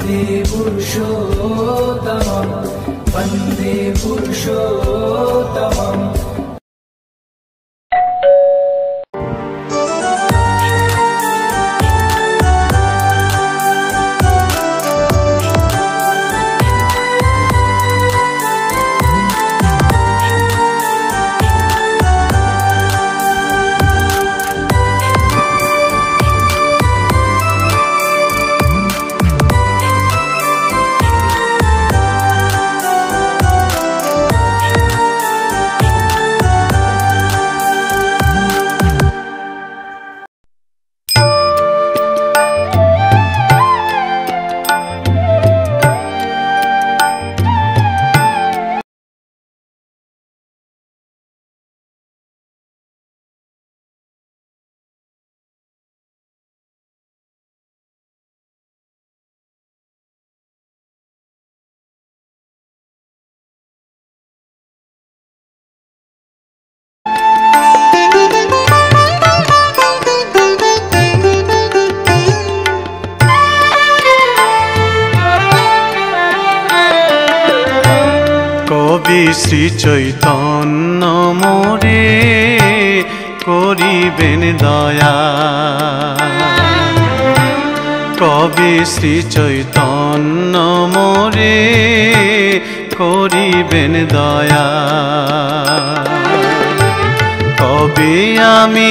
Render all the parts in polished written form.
वन्दे पुरुषोत्तमं वन्दे पुरुषोत्तमम्। শ্রী চৈতন্য মোরে করিবেন দয়া, কবি শ্রী চৈতন্য মোরে করিবেন দয়া। কবি আমি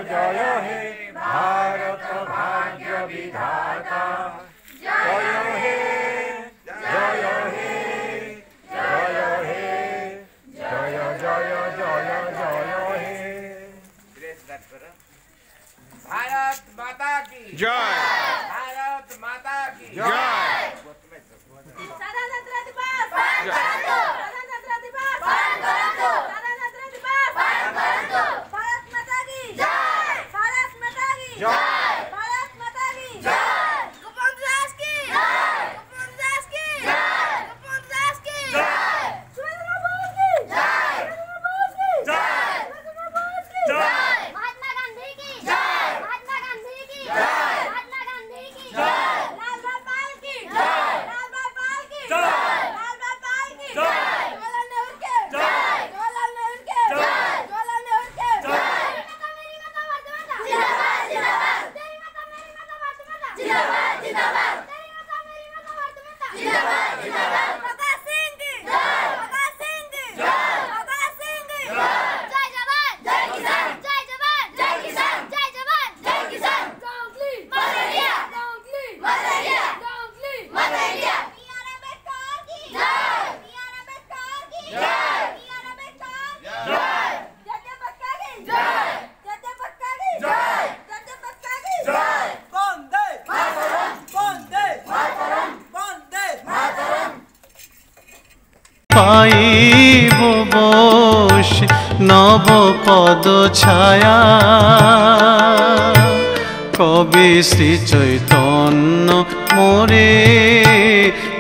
जय हे भारत भाग्य विधाता, जय हे जय हे जय हे जय जय जय जय हे। भारत माता की जय, भारत माता की जय। साधारणतंत्र दिवस पालन करो, साधारणतंत्र दिवस पालन करो, साधारणतंत्र दिवस पालन करो। भारत माता की जय, भारत माता की जय, भारत माता की जय। गोपाल दास की जय, गोपाल दास की जय, गोपाल दास की जय। सुरेंद्र बोस की जय, सुरेंद्र बोस की जय, सुरेंद्र बोस की जय। महात्मा गांधी की जय, महात्मा गांधी की जय, महात्मा गांधी की जय। लाल बाल की जय, लाल बाल की जय, लाल बाल की जय। जवाहरलाल नेहरू के जय, जवाहरलाल नेहरू के जय, जवाहरलाल नेहरू के जय। मेरी माता भारत माता जिंदाबाद जिंदाबाद, तेरी माता मेरी माता भारत माता जिंदाबाद जिंदाबाद, तेरी माता मेरी माता भारत माता जिंदाबाद जिंदाबाद। भगत सिंह की जय, भगत सिंह की जय, भगत सिंह की जय। जय जवान जय किसान, जय जवान जय किसान, जय जवान जय किसान। गांवली मलेरिया, गांवली मलेरिया, गांवली मलेरिया। बीआर अम्बेडकर की जय, बीआर अम्बेडकर की जय, बीआर अम्बेडकर की जय। जय बक्का की जय, जय बक्का की जय, जय बक्का की जय। वंदे मातरम, वंदे मातरम, वंदे मातरम। পাইব বস নব পদ ছায়া, কবি শ্রী চৈতন্য মোরে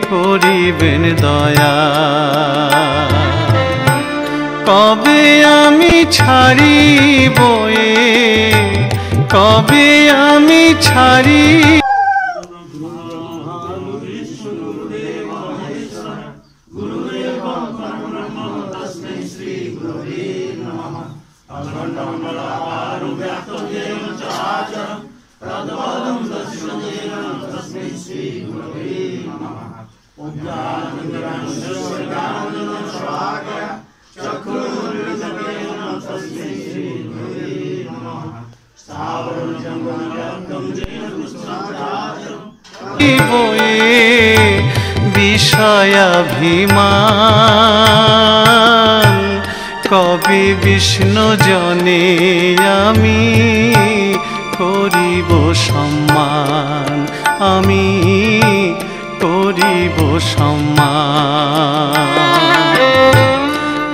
করিবেন দয়া। কবে আমি ছাড়িব এ, কবে আমি ছাড়ি चक्षुर्मिलितं येन तस्मै श्री गुरवे नमः। বয়ে বিষয়াভিমান কবি বিষ্ণু জনে আমি করিব সম্মান আমি করিব সম্মান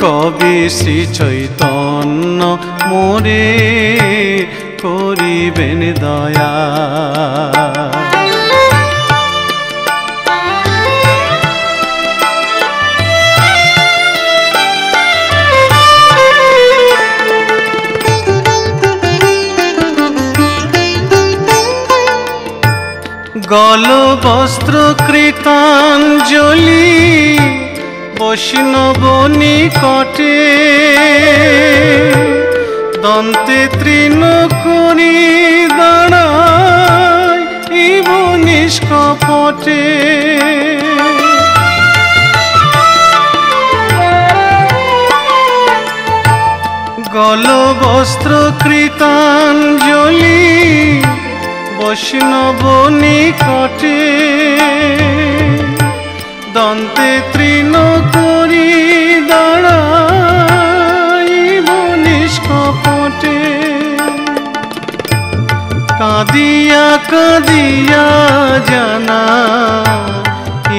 কবি শ্রী চৈতন্য মোরে করিবেন দয়া গল বস্ত্র কৃতাঞ্জলি বৈষ্ণব নিকটে দন্তে তৃণ করি দাঁড়ায় ইব নিষ্কপটে গল বস্ত্র কৃতাঞ্জলি বৈষ্ণব নিকটে দন্তে তৃণ করি দাঁড়াইব নিষ্কপটে কাঁদিয়া কাঁদিয়া জানা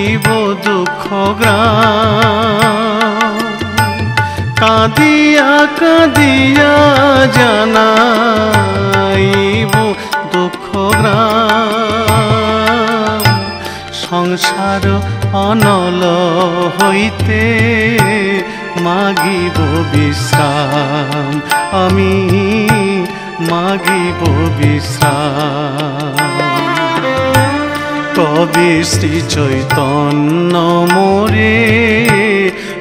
ইব দুঃখ গ্রাম কাঁদিয়া কাঁদিয়া জানাইব দুঃখ গ্রাম সংসার অনল হইতে মাগিব বিশ্রাম আমি মাগিব বিশ্রাম কবি শ্রী চৈতন্য মোরে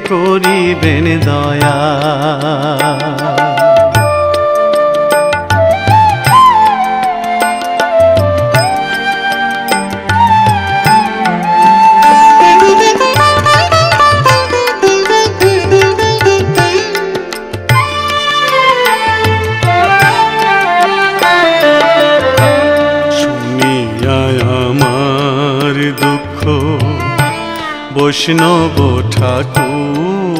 করিবেন দয়া বৈষ্ণব ঠাকুর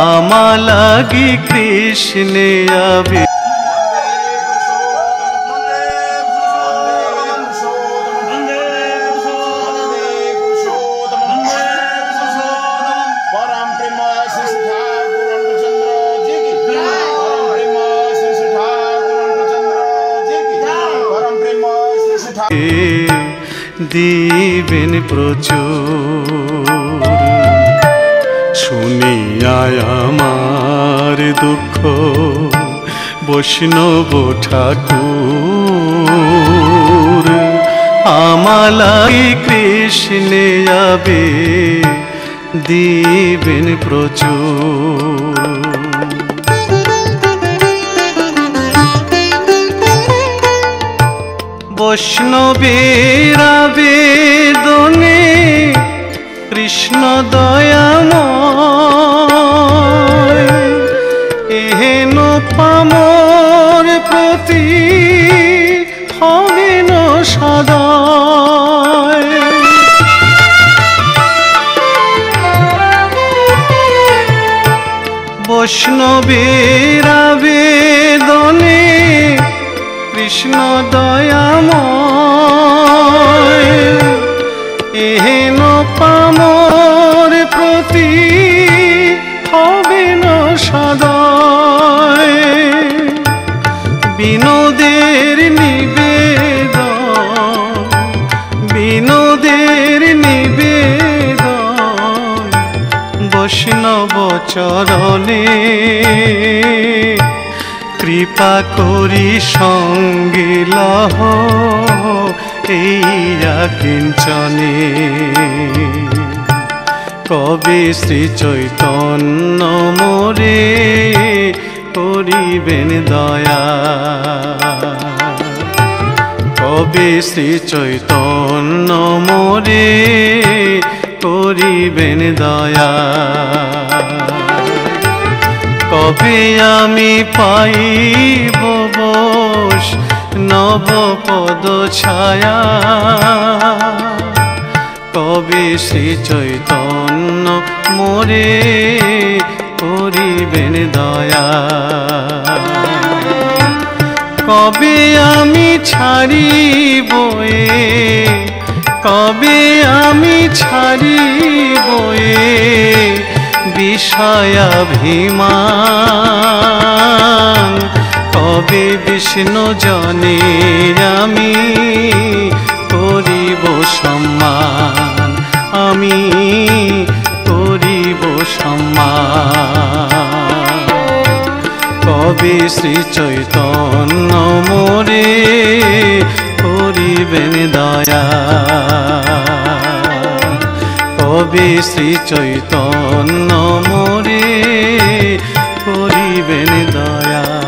আমা লাগি কৃষ্ণে আবে দিবেন প্রচুর শুনিয়া আমার দুঃখ বৈষ্ণব ঠাকুর আমালাই কৃষ্ণে আবে দিবেন প্রচুর বৈষ্ণবের আবেদনে কৃষ্ণ দয়াময় এহেন পামর প্রতি হবেন সদয় বৈষ্ণবের আবেদনে কৃষ্ণ দয়াময় এহেন পামর প্রতি হবেন সদয় বিনোদের নিবেদন বৈষ্ণব চরণে কৃপা করি সঙ্গে লহ এইয়া কিঞ্চনে কবে শ্রী চৈতন্য মোরে করিবেন দয়া কবে শ্রী চৈতন্য মোরে করিবেন দয়া কবে আমি পাইব দিবস নব পদ ছায়া কবে শ্রী চৈতন্য মোরে করিবেন দয়া কবে আমি ছাড়িব কবে আমি ছাড়িব বিষয়াভিমান কবে বিষ্ণু জনে আমি করিব সম্মান আমি করিব সম্মান কবে শ্রী চৈতন্য মোরে করিবেন দয়া কবে শ্রী চৈতন্য মোরে করিবেন দয়া।